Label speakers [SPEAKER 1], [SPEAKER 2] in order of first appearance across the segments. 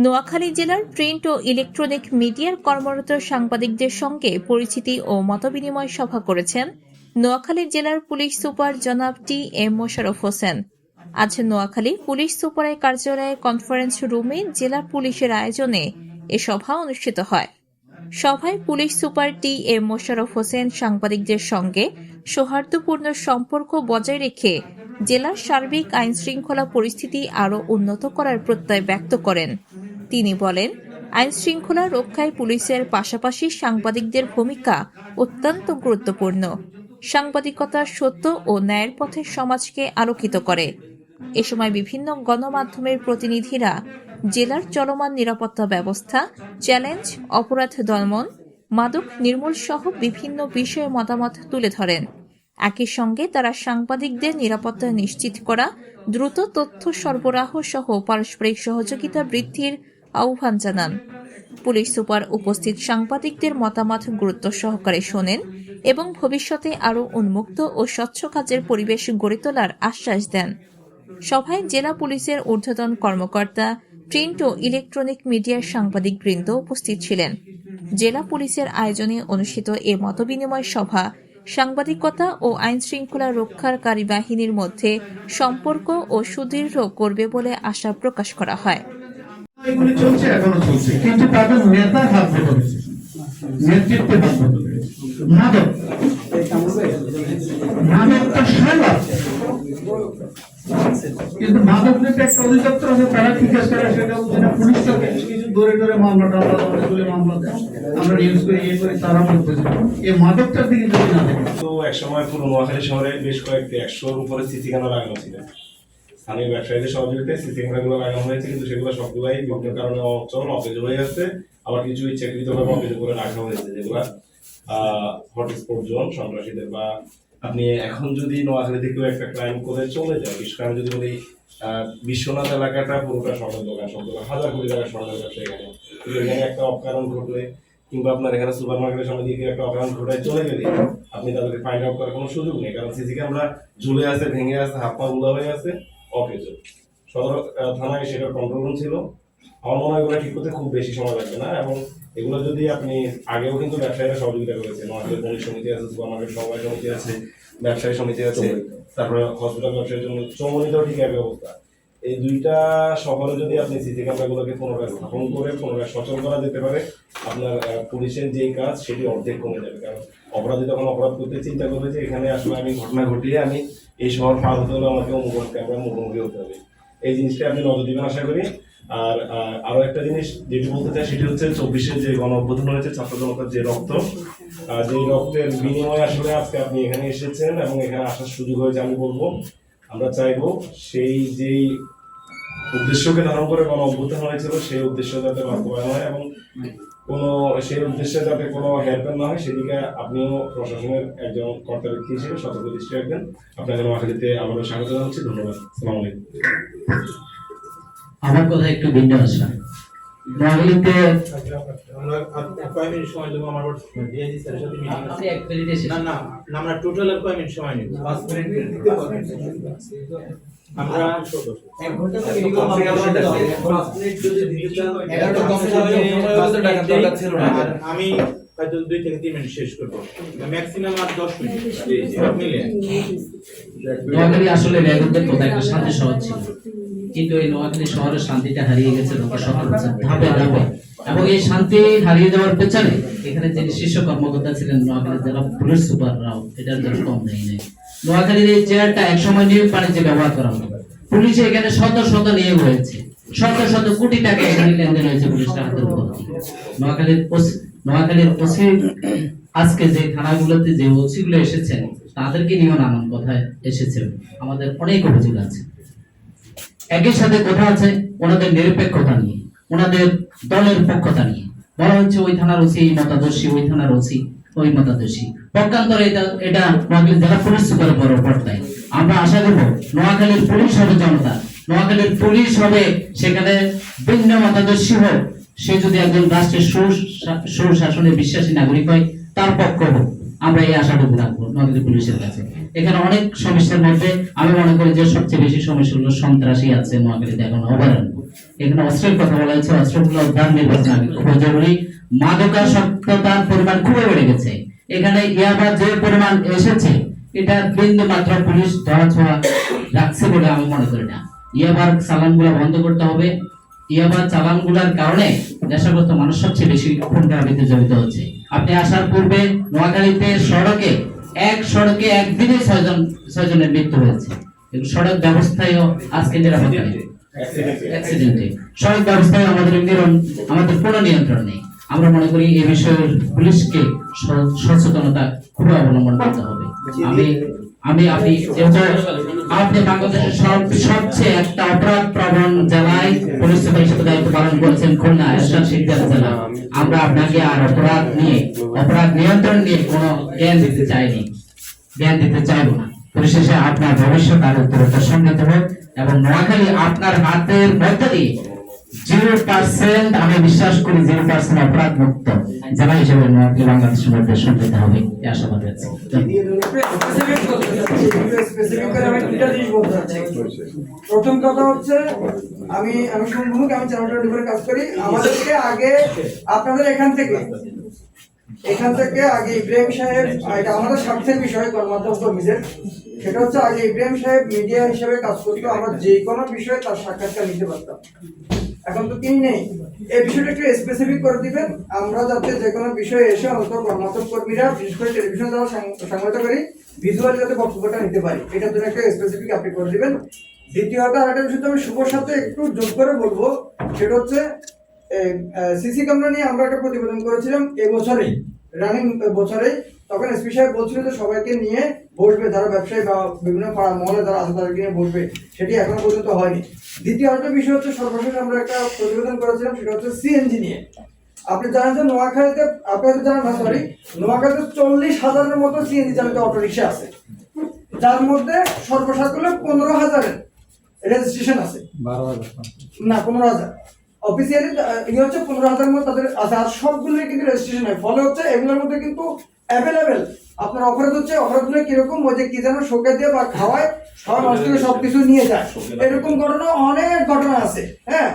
[SPEAKER 1] নোয়াখালী জেলার প্রিন্ট ও ইলেকট্রনিক মিডিয়ার কর্মরত সাংবাদিকদের সঙ্গে পরিচিতি ও মতবিনিময় সভা করেছেন নোয়াখালী জেলার পুলিশ সুপার জনাব টি এম মোশাররফ হোসেন। আজ নোয়াখালী পুলিশ সুপারের কার্যালয়ে কনফারেন্স রুমে জেলা পুলিশের আয়োজনে এ সভা অনুষ্ঠিত হয়। সভায় police super T M Mosharraf Hossain সাংবাদিকদের সঙ্গে সৌহার্দ্যপূর্ণ সম্পর্ক বজায় রেখে জেলার সার্বিক আইন শৃঙ্খলা পরিস্থিতি আরও উন্নত করার প্রত্যয় ব্যক্ত করেন। তিনি বলেন, আইন শৃঙ্খলা রক্ষায় পুলিশের পাশাপাশি সাংবাদিকদের ভূমিকা অত্যন্ত গুরুত্বপূর্ণ। সাংবাদিকতা সত্য ও ন্যায়ের পথে সমাজকে আলোকিত করে। এ সময় বিভিন্ন গণমাধ্যমের প্রতিনিধিরা জেলার চলমান নিরাপত্তা ব্যবস্থা, চ্যালেঞ্জ, অপরাধ দমন, মাদক নির্মূল সহ বিভিন্ন বিষয়ে মতামত তুলে ধরেন। একই সঙ্গে তারা সাংবাদিকদের নিরাপত্তা নিশ্চিত করা, দ্রুত তথ্য সরবরাহ সহ পারস্পরিক সহযোগিতা বৃদ্ধির আহ্বান জানান। পুলিশ সুপার উপস্থিত সাংবাদিকদের মতামত গুরুত্ব সহকারে শোনেন এবং ভবিষ্যতে আরও উন্মুক্ত ও স্বচ্ছ কাজের পরিবেশ গড়ে তোলার আশ্বাস দেন। সভায় জেলা পুলিশের ঊর্ধ্বতন কর্মকর্তা, প্রিন্ট ও ইলেকট্রনিক মিডিয়ার সাংবাদিকবৃন্দ উপস্থিত ছিলেন। জেলা পুলিশের আয়োজনে অনুষ্ঠিত এ মতবিনিময় সভা সাংবাদিকতা ও আইন শৃঙ্খলা রক্ষাকারী বাহিনীর মধ্যে সম্পর্ক ও সুদৃঢ় করবে বলে আশা প্রকাশ করা হয়।
[SPEAKER 2] এগুলি চলছে, এখনো চলছে, কিন্তু তাদের নেতার হাত ধরেছে, নেতৃত্বের হাত ধরেছে। মাদকটা সারা, কিন্তু মাদক নিয়ে একটা অধিদপ্তর আছে, তারা ঠিক আছে, সেটা পুলিশ কিছু ধরে ধরে মামলাটা মামলা দেয়, আমরা নিউজ করে ইয়ে করে তারা বলতেছে এই মাদকটার দিকে যদি না দেখে।
[SPEAKER 3] তো একসময় পুরো নোয়াখালী শহরে বেশ কয়েকটি 100-র উপরে সিসি ক্যামেরা লাগানো ছিল। স্থানীয় ব্যবসায়ীদের সহযোগিতায় সিসি ক্যামেরাগুলো লাগানো হয়েছে, কিন্তু সেগুলো সবগুলাই বিভিন্ন কারণে অচল, অকেজ হয়ে যাচ্ছে। আবার কিছু ইচ্ছাকৃতভাবে অকেজ করে রাখা হয়েছে, যেগুলো হটস্পট জোন সন্ত্রাসীদের। বা আপনি এখন যদি নোয়াখালী থেকে একটা ক্রাইম করে চলে যায়, বিশেষ করে আমি যদি বলি বিশ্বনাথ এলাকাটা পুরোটা স্বর্ণের দোকান, সব দোকান হাজার কোটি টাকার স্বর্ণের ব্যবসা। এখানে একটা অপকারণ ঘটলে, কিংবা আপনার এখানে সুপার মার্কেটের সামনে দিয়ে একটা অপকারণ ঘটায় চলে গেলে আপনি তাদেরকে ফাইন্ড আউট করার কোনো সুযোগ নেই, কারণ সিসি ক্যামেরা ঝুলে আছে, ভেঙে আছে, হাত পা উদা হয়ে আছে, অকেজ। সদর থানায় সেটার কন্ট্রোল রুম ছিল। আমার মনে হয় এগুলো ঠিক করতে খুব বেশি সময় লাগবে না। এবং এগুলো যদি আপনি আগেও কিন্তু ব্যবসায়ীরা সহযোগিতা করেছে, আমাদের বণিক সমিতি আছে, সুপার মার্কেট সমবায় সমিতি আছে, ব্যবসায়ী সমিতি আছে, তারপরে হসপিটাল ব্যবসায়ীর জন্য চৌমনিতেও ঠিক একই অবস্থা। এই দুইটা শহরে যদি আপনি সিসি ক্যামেরাগুলোকে পুনরায় স্থাপন করে পুনরায় সচল করা যেতে পারে, আপনার পুলিশের যেই কাজ সেটি অর্ধেক কমে যাবে। কারণ অপরাধী তখন অপরাধ করতে চিন্তা করবে যে এখানে আসলে আমি ঘটনা ঘটিয়ে আমি এই শহর পার হতে হলে আমাকে মুখোমুখি হতে হবে। এই জিনিসটা আপনি নজর দিবেন আশা করি। আর আরো একটা জিনিস যেটি বলতে চাই, সেটি হচ্ছে 24-এ যে গণ অভ্যুত্থান হয়েছে, ছাত্র জনতার যে রক্ত, যে রক্তের বিনিময়ে আসলে আজকে আপনি এখানে এসেছেন এবং এখানে আসার সুযোগ হয়েছে। আমি বলবো, আমরা চাইবো সেই যেই উদ্দেশ্যকে ধারণ করে গণ অভ্যুত্থান হয়েছিল, সেই উদ্দেশ্য যাতে বাস্তবায়ন হয় এবং সেই উদ্দেশ্যে যাতে কোনো হেরফের না হয়, সেদিকে আপনিও প্রশাসনের একজন কর্তা ব্যক্তি হিসেবে সতর্ক দৃষ্টি রাখবেন। আপনাকে নোয়াখালীতে আবারও স্বাগত জানাচ্ছি। ধন্যবাদ। আসসালামু আলাইকুম।
[SPEAKER 4] আমার কথা একটু ভিন্ন আসবে। নোয়াখালীতে
[SPEAKER 5] কয় মিনিট সময় দেবো? আমার ডিআইজি স্যারের সাথে মিটিং আছে।
[SPEAKER 4] আপনি 1 মিনিট এসে
[SPEAKER 5] না আমরা টোটাল আর কয় মিনিট সময় নেব? 5 মিনিট দিতে পারবেন। আমরা 1 ঘন্টা তো মিনিমাম আমরা 5 মিনিট যদি দিতে চান 11টা কম সময়ে টাকা দরকার ছিল না। আমি হয়তো 2 থেকে 3 মিনিট শেষ করব, ম্যাক্সিমাম আর 10 মিনিট মিলে।
[SPEAKER 4] নোয়াখালী আসলে রেগুলার তো একটা শান্তি শহর ছিল, কিন্তু এই নোয়াখালী শহরের শান্তিটা হারিয়ে গেছে লোক সফল হচ্ছে ধাপে ধাপে। এবং এই শান্তি হারিয়ে যাওয়ার পেছনে এখানে যে শীর্ষ কর্মকর্তা ছিলেন নোয়াখালী জেলা পুলিশ সুপাররাও এটার জন্য কম নেই। নোয়াখালীর এই চেয়ারটা একসময় নিয়োগ বাণিজ্যে ব্যবহার করা হতো। পুলিশে এখানে শত শত নিয়োগ হয়েছে, শত শত কোটি টাকা এখানে লেনদেন হয়েছে পুলিশের হাতের উপর। নোয়াখালীর ওসি আজকে যে থানাগুলোতে যে ওসিগুলো এসেছেন তাদেরকে নিয়েও নানান কথা এসেছে, আমাদের অনেক অভিযোগ আছে। একই সাথে কথা আছে ওনাদের নিরপেক্ষতা নিয়ে, ওনাদের দলের পক্ষতা নিয়ে। বলা হচ্ছে ওই থানার ওসি এই মতাদর্শী, ওই থানার ওসি ওই মতাদর্শী। পক্ষান্তরে এটা নোয়াখালী জেলা পুলিশ সুপারের বড় পর্দায়। আমরা আশা করব নোয়াখালীর পুলিশ হবে জনতা, নোয়াখালীর পুলিশ হবে সেখানে ভিন্ন মতাদর্শী হোক, সে যদি একজন রাষ্ট্রের সুশাসনে বিশ্বাসী নাগরিক হয় তার পক্ষ হোক। আমরা এই আশাটুকু রাখবো নোয়াখালী পুলিশের কাছে। এখানে অনেক সমস্যার মধ্যে আমি মনে করি যে সবচেয়ে বেশি সমস্যা হলো সন্ত্রাসী আছে নোয়াখালীতে এখন অভয়ারণ্য। এখানে অস্ত্রের কথা বলা হয়েছে, অস্ত্রগুলো উদ্ধার নির্বাচন খুব জরুরি। মাদকাসক্ততার পরিমাণ খুবই বেড়ে গেছে। এখানে ইয়াবা যে পরিমাণ এসেছে এটা বিন্দু মাত্র পুলিশ ধরাছোঁয়া রাখছে বলে আমি মনে করি না। ইয়াবার চালানগুলো বন্ধ করতে হবে। ইয়াবার চালানগুলোর কারণে নেশাগ্রস্ত মানুষ সবচেয়ে বেশি খুন খারাপিতে জড়িত হচ্ছে। আপনি আসার পূর্বে নোয়াখালীতে সড়কে একদিনে 6 জনের মৃত্যু হয়েছে। সড়ক ব্যবস্থায়ও আজকে নিরাপত্তা নেই, অ্যাক্সিডেন্টে সড়ক ব্যবস্থায় আমাদের কোনো নিয়ন্ত্রণ নেই। আমরা মনে করি এই বিষয়ে পুলিশকে সচেতনতা খুব অবলম্বন করতে হবে। আপনি আপনি বাংলাদেশের সবচেয়ে একটা অপরাধ প্রবণ জেলায় পুলিশ সুপার হিসেবে দায়িত্ব পালন করেছেন, খুলনা এরশাদ শিকদার জেলা। আমরা আপনাকে আর অপরাধ নিয়ন্ত্রণ নিয়ে কোনো জ্ঞান দিতে চাইবো না। পরিশেষে আপনার ভবিষ্যৎ আর উত্তরোত্তর সমৃদ্ধ হোক এবং নোয়াখালী আপনার হাতের মধ্যে দিয়ে 0% আমি বিশ্বাস করি 0% অপরাধ মুক্ত জেলা হিসেবে নোয়াখালী বাংলাদেশের মধ্যে সমৃদ্ধ হবে এই আশাবাদ আছে।
[SPEAKER 6] প্রথম কথা হচ্ছে আমি চ্যানেলটা ডিফারে কাজ করি। আমাদেরকে আগে আপনাদের এখান থেকে আগে ইব্রাহিম সাহেব, এটা আমাদের স্বার্থের বিষয় গণমাধ্যম কর্মীদের, সেটা হচ্ছে আগে ইব্রাহিম সাহেব মিডিয়া হিসেবে কাজ করতো, আমরা যে কোনো বিষয়ে তার সাক্ষাৎকার নিতে পারতাম। এখন তো তিনি নেই, এই বিষয়টা একটু স্পেসিফিক করে দিবেন, আমরা যাতে যে কোনো বিষয়ে এসে অন্তত গণমাধ্যম কর্মীরা, বিশেষ করে টেলিভিশন যারা সংবাদ করি, ভিজুয়ালি যাতে বক্তব্যটা নিতে পারি, এটার জন্য একটা স্পেসিফিক আপনি করে দিবেন। দ্বিতীয়ত আরেকটা বিষয় আমি শুভর সাথে একটু যোগ করে বলবো, সেটা হচ্ছে সিসি ক্যামেরা নিয়ে আমরা একটা প্রতিবেদন করেছিলাম এবছরেই, রানিং বছরে। তখন এসপি সাহেব বলছিল যে সবাইকে নিয়ে বসবে, যারা ব্যবসায়ী বা বিভিন্ন পাড়া মহলে যারা আছে তাদেরকে নিয়ে বসবে, সেটি এখনো পর্যন্ত হয়নি। দ্বিতীয় আরেকটা বিষয় হচ্ছে, সর্বশেষ আমরা একটা প্রতিবেদন করেছিলাম, সেটা হচ্ছে সিএনজি নিয়ে। আপনি জানেন যে নোয়াখালীতে, আপনাদের জানেন না সরি, নোয়াখালীতে 40,000-এর মতো সিএনজি চালিত অটোরিকশা আছে, যার মধ্যে সর্বসাকুল্যে 15,000-এর রেজিস্ট্রেশন আছে, 15,000 অফিসিয়ালি হচ্ছে 15,000 মধ্যে তাদের আছে, আর সবগুলোই কিন্তু রেজিস্ট্রেশন হয়। ফলে হচ্ছে এগুলোর মধ্যে কিন্তু অ্যাভেলেবেল আপনার অপরাধ হচ্ছে, অপরাধগুলো কিরকম, ওই যে কি যেন শোকে দিয়ে বা খাওয়ায় সবার মানুষ থেকে সবকিছু নিয়ে যায়, এরকম ঘটনা অনেক ঘটনা আছে। হ্যাঁ,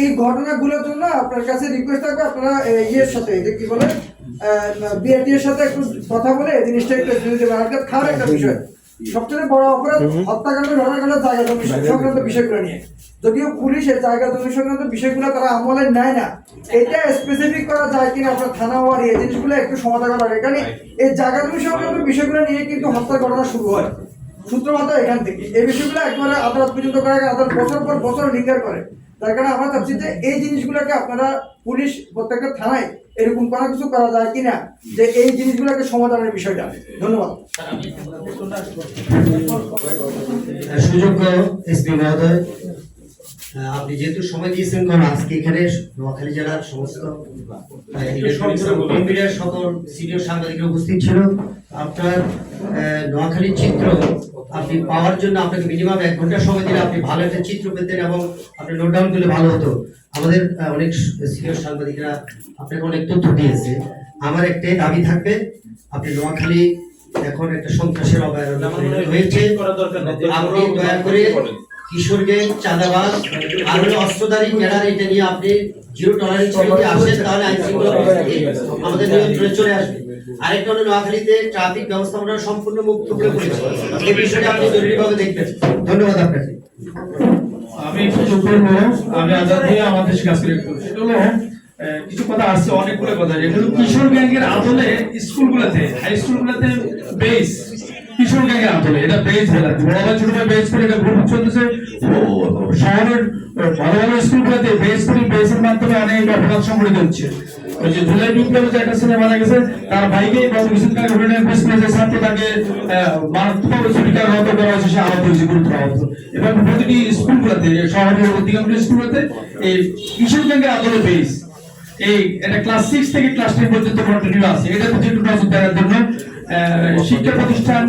[SPEAKER 6] এই ঘটনাগুলোর জন্য আপনার কাছে রিকোয়েস্ট থাকবে, আপনারা ইয়ের সাথে কি বলে বিআরটি এর সাথে একটু কথা বলে এই জিনিসটা একটু দিতে পারেন। খারাপ একটা বিষয়, সবচেয়ে বড় অপরাধ হত্যাকাণ্ড, ঘটনাকাণ্ড, জায়গা জমি সংক্রান্ত বিষয়গুলো নিয়ে, যদিও পুলিশের জায়গা জমি সংক্রান্ত বিষয়গুলো তারা আমলে নেয় না, এটা স্পেসিফিক করা যায় কিনা আপনার থানা ওয়ার এই জিনিসগুলো একটু সমাধান করা হয়। এখানে এই জায়গা জমি সংক্রান্ত বিষয়গুলো নিয়ে কিন্তু হত্যার ঘটনা শুরু হয়, সূত্রপাত এখান থেকে। এই বিষয়গুলো একবারে আদালত পর্যন্ত করা, আদালত বছর পর বছর লিঙ্গার করে। তার কারণে আমরা চাচ্ছি যে এই জিনিসগুলোকে আপনারা পুলিশ প্রত্যেকটা থানায় এরকম কোনো কিছু করা যায় কিনা, যে এই জিনিসগুলোকে সমাধানের বিষয়টা। ধন্যবাদ।
[SPEAKER 7] সুযোগ্য এসপি মহোদয়, আপনি যেহেতু সময় দিয়েছেন, কারণ আজকে এখানে নোয়াখালী জেলার সমস্ত মিডিয়ার সকল সিনিয়র সাংবাদিকরা উপস্থিত ছিল। আপনার নোয়াখালীর চিত্র আপনি পাওয়ার জন্য আপনাকে মিনিমাম 1 ঘন্টা সময় দিলে আপনি ভালো একটা চিত্র পেতেন এবং আপনি নোট ডাউন করলে ভালো হতো। আমাদের অনেক সিনিয়র সাংবাদিকরা আপনাকে অনেক তথ্য দিয়েছে। আমার একটাই দাবি থাকবে, আপনি নোয়াখালী এখন একটা সন্ত্রাসের অভয়ারণ্য হয়েছে, আপনি দয়া করে কিশোর গ্যাং, চাঁদাবাজ আর অস্ত্রধারী ক্যাডার, এটা নিয়ে আপনি 0 টলারেন্স যদি আসেন তাহলে আইন শৃঙ্খলা পরিস্থিতি আমাদের নিয়ন্ত্রণে চলে আসবে। আরেকটা হলো নোয়াখালীতে ট্রাফিক ব্যবস্থাপনা সম্পূর্ণ মুক্ত করে পড়েছে, এই বিষয়টা আপনি জরুরিভাবে দেখবেন। ধন্যবাদ আপনাকে।
[SPEAKER 2] আমি একটু যোগ করবো, আমি আজাদ দিয়ে আমাদের কাজ করে একটু, সেটা হলো কিছু কথা আসছে, অনেকগুলো কথা, যেগুলো কিশোর গ্যাংয়ের আদলে স্কুলগুলোতে, হাই স্কুলগুলোতে বেস কিশোর গ্যাংয়ের আদলে, এটা বেস ফেলাতে বড় ছোট বেস করে এটা গ্রুপ চলতেছে। শহরের ভালো ভালো স্কুলগুলোতে বেস করে, বেসের মাধ্যমে অনেক অপরাধ সংঘটিত হচ্ছে। ওই যে জুলাই বিপ্লবে যে একটা ছেলে মারা গেছে, তার ভাইকে কিছুদিন আগে ঘটনায় প্রেসে ছাত্র তাকে মারাত্মক ছুরিকার আহত করা হয়েছে, সে আহত হয়েছে, গুরুতর আহত। এবং প্রতিটি স্কুলগুলোতে, শহরের অধিকাংশ স্কুলগুলোতে এই কিশোর গ্যাংয়ের আদলে বেস, এই এটা ক্লাস 6 থেকে ক্লাস 10 পর্যন্ত কন্টিনিউ আছে। এটা হচ্ছে একটু নজর দেওয়ার জন্য শিক্ষা প্রতিষ্ঠান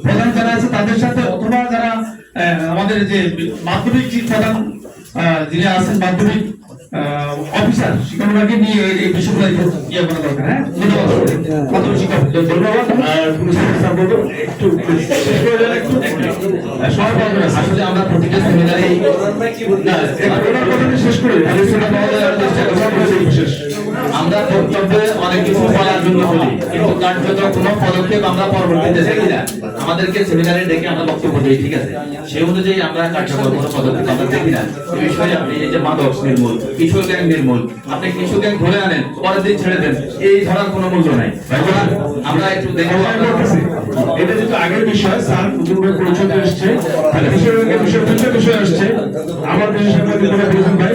[SPEAKER 2] প্রধান যারা আছে তাদের সাথে, অথবা যারা আমাদের যে মাধ্যমিক প্রধান যিনি আছেন, মাধ্যমিক অফিসার শিক্ষককে নিয়ে এই বিষয়গুলো ইয়ে করা দরকার। হ্যাঁ, ধন্যবাদ। প্রাথমিক শিক্ষক ধন্যবাদ। আর পুলিশ স্যার বলবো একটু শেষ করে দেন একটু সময় পাওয়া যাবে।
[SPEAKER 5] আসলে আমরা প্রতিটা সেমিনারে
[SPEAKER 2] শেষ করে শেষ
[SPEAKER 5] আমরা বক্তব্যে অনেক কিছু বলার জন্য বলি, কিন্তু কার্যত কোনো পদক্ষেপ আমরা পরবর্তীতে দেখি না। আমাদেরকে সেমিনারে ডেকে আমরা বক্তব্য দিই, ঠিক আছে, সেই অনুযায়ী আমরা কার্যকর কোনো পদক্ষেপ আমরা দেখি না। এই বিষয়ে আপনি এই যে মাদক নির্মূল, কিশোর গ্যাং নির্মূল, আপনি কিশোর গ্যাং ধরে আনেন, পরের দিন ছেড়ে দেন, এই ধরার কোনো মূল্য নাই। আমরা একটু দেখবো
[SPEAKER 2] এটা যেহেতু আগের বিষয়, স্যার নতুনভাবে পরিচয় এসছে, বিষয় আসছে। আমার দেশের সাংবাদিক ভাই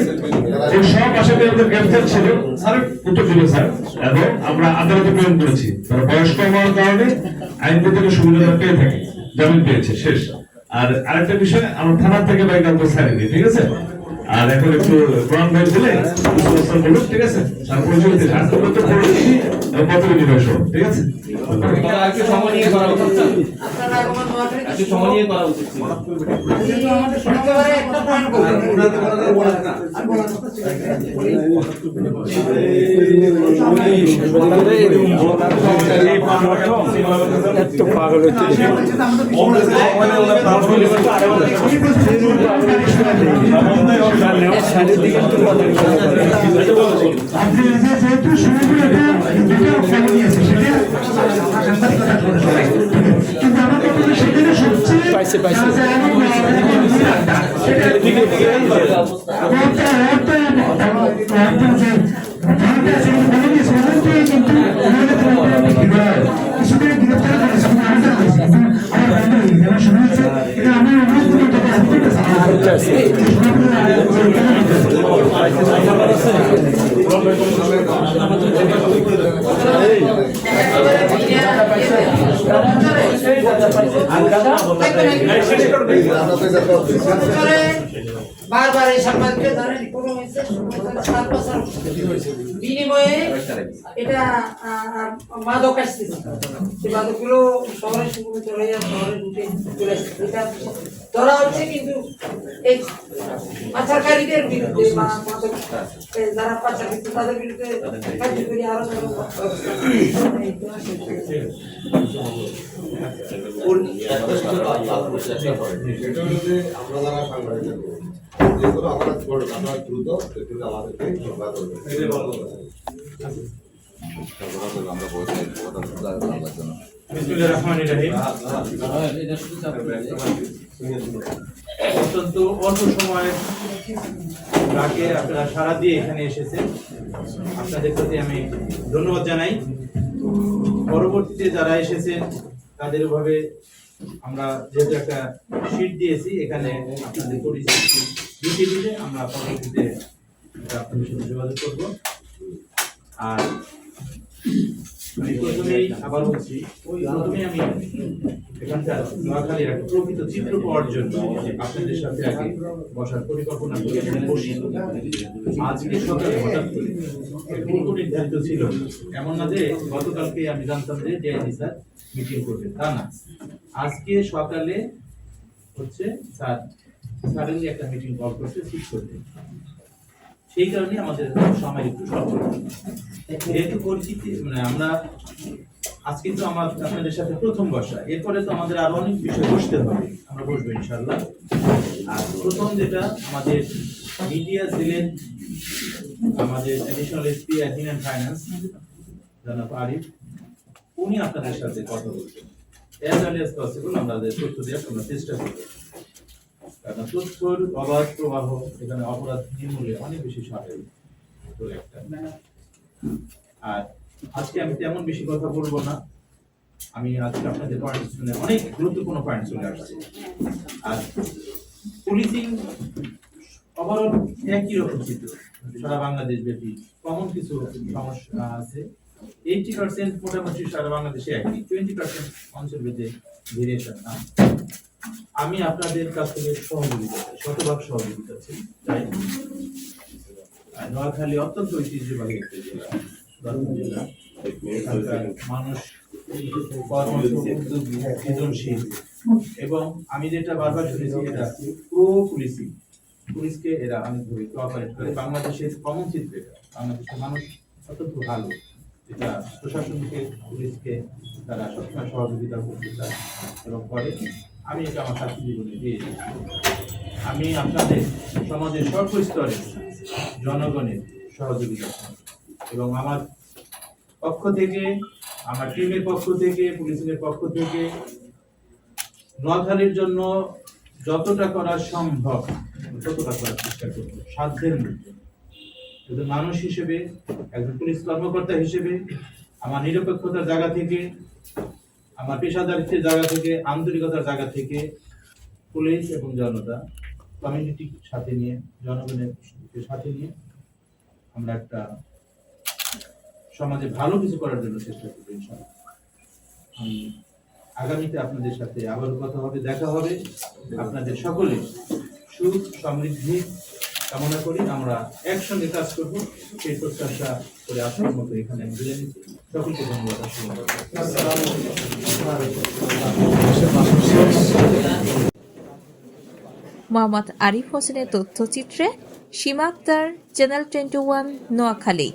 [SPEAKER 2] এই সব আসামি আমাদের গ্রেফতার ছিল, স্যার উত্তর ছিল স্যার, এবং আমরা আদালতে প্রেরণ করেছি। তারা বয়স্ক হওয়ার কারণে আইনগত সুবিধা পেয়ে থাকে, জামিন পেয়েছে, শেষ। আর আরেকটা বিষয়, আমার থানার থেকে বাইক আনতে ছাড়িনি, ঠিক আছে। আর এখন একটু কোরআন ভাই দিলে বলুন, ঠিক আছে। স্যার পরিচয় দিতে স্বাস্থ্য তো পড়েছি এবং কত বিনিময় সহ, ঠিক আছে।
[SPEAKER 5] একটু সময় নিয়ে করা উচিত ছিল। একটু সময় নিয়ে করা উচিত ছিল।
[SPEAKER 8] এত পাগল হচ্ছে চারিদিকে একটু
[SPEAKER 2] আপনি যেহেতু শুরু করে কিন্তু আমার কথা সেখানে সবচেয়ে
[SPEAKER 8] পাইছে
[SPEAKER 9] বারবার এই সাংবাদিককে ধরেন কোনো বিনিময়ে এটা মাদক আসতেছে, সেই মাদকগুলো শহরে শুরু চলে যায়, শহরে ঢুকে চলে আসছে, এটা ধরা হচ্ছে। কিন্তু এই পাচারকারীদের বিরুদ্ধে বা মাদক যারা পাচার করছে তাদের বিরুদ্ধে কার্যকরী আরো
[SPEAKER 10] আমরা যারা সাংবাদিক যেগুলো আমরা দ্রুত আমাদেরকে আমরা বলছি
[SPEAKER 5] অত্যন্ত অল্প সময়ের আগে আপনারা সারা দিয়ে এখানে এসেছেন, আপনাদের প্রতি আমি ধন্যবাদ জানাই। পরবর্তীতে যারা এসেছেন তাদের ভাবে আমরা যেহেতু একটা শীট দিয়েছি, এখানে আপনাদের পরিচিতি দিতে আমরা পরবর্তীতে আপনাদের সাথে যোগাযোগ করব। আর আমি প্রথমেই আবার বলছি, প্রথমে আমি এখানকার নোয়াখালীর একটা প্রকৃত চিত্র পাওয়ার জন্য আপনাদের সাথে আগে বসার পরিকল্পনা করে বসি। আজকে সকালে হঠাৎ করে পূর্ব নির্ধারিত ছিল, এমন না যে গতকালকে আমি জানতাম যে ডিআইজি স্যার মিটিং করবেন, তা না। আজকে সকালে হচ্ছে স্যার সাডেনলি একটা মিটিং কল করতে ঠিক করতে, সেই কারণে আমাদের সময় একটু স্বল্প। যেহেতু পরিচিতি মানে আমরা আজকে তো আমার আপনাদের সাথে প্রথম বসা, এরপরে তো আমাদের আরো অনেক বিষয় বসতে হবে, আমরা বসবো ইনশাআল্লাহ। আর প্রথম যেটা আমাদের মিডিয়া সেলের আমাদের additional SP admin and finance জনাব আরিফ, উনি আপনাদের সাথে কথা বলবেন। অ্যাজ আর্লি অ্যাজ পসিবল আমাদের তথ্য দেওয়ার আমরা চেষ্টা করব, কারণ তথ্যর অবাধ প্রবাহ এখানে অপরাধ নির্মূলে অনেক বেশি সহায়ক একটা। আর আজকে আমি তেমন বেশি কথা বলবো না, আমি আজকে আপনাদের পয়েন্ট শুনে অনেক গুরুত্বপূর্ণ পয়েন্ট চলে আসছে। আর পুলিশিং ওভারঅল একই রকম চিত্র সারা বাংলাদেশ ব্যাপী, কমন কিছু সমস্যা আছে। 80% মোটামুটি সারা বাংলাদেশে একই, 20% অঞ্চল ভেদে ভেরিয়েশন। আমি আপনাদের কাছ থেকে সহযোগিতা চাই, শতভাগ সহযোগিতা চাই। নোয়াখালী অত্যন্ত ঐতিহ্যবাহী একটা জেলা, জেলা মানুষ সৃজনশীল, এবং আমি যেটা বারবার শুনেছি এটা প্রো পুলিশিং, পুলিশকে এরা অনেকভাবে কোঅপারেট করে। বাংলাদেশের কমন চিত্র এটা। বাংলাদেশের মানুষ অত্যন্ত ভালো, এটা প্রশাসনকে পুলিশকে তারা সবসময় সহযোগিতা করতে চায় এবং করে। আমি এটা আমার ছাত্র জীবনে দিয়েছি। আমি আপনাদের সমাজের সর্বস্তরে জনগণের সহযোগিতা চাই এবং আমার পক্ষ থেকে, আমার টিমের পক্ষ থেকে, পুলিশের পক্ষ থেকে নোয়াখালীর জন্য যতটা করা সম্ভব ততটা করার চেষ্টা করব সাধ্যের মধ্যে। একজন মানুষ হিসেবে, একজন পুলিশ কর্মকর্তা হিসেবে আমার নিরপেক্ষতার জায়গা থেকে, আমার পেশাদারিত্বের জায়গা থেকে, আন্তরিকতার জায়গা থেকে পুলিশ এবং জনতা, কমিউনিটির সাথে নিয়ে, জনগণের সাথে নিয়ে আমরা একটা সমাজে ভালো কিছু করার জন্য চেষ্টা করবো ইনশাআল্লাহ। আমি আগামীতে আপনাদের সাথে আবারও কথা হবে, দেখা হবে। আপনাদের সকলে সুখ সমৃদ্ধি কামনা করি। আমরা একসঙ্গে কাজ করব সেই প্রত্যাশা করে আসার মতো এখানে আমি বিদায় নিচ্ছি। সকলকে ধন্যবাদ।
[SPEAKER 1] মোহাম্মদ আরিফ হোসেনের তথ্যচিত্রে সীমা আক্তার, চ্যানেল 21, নোয়াখালী।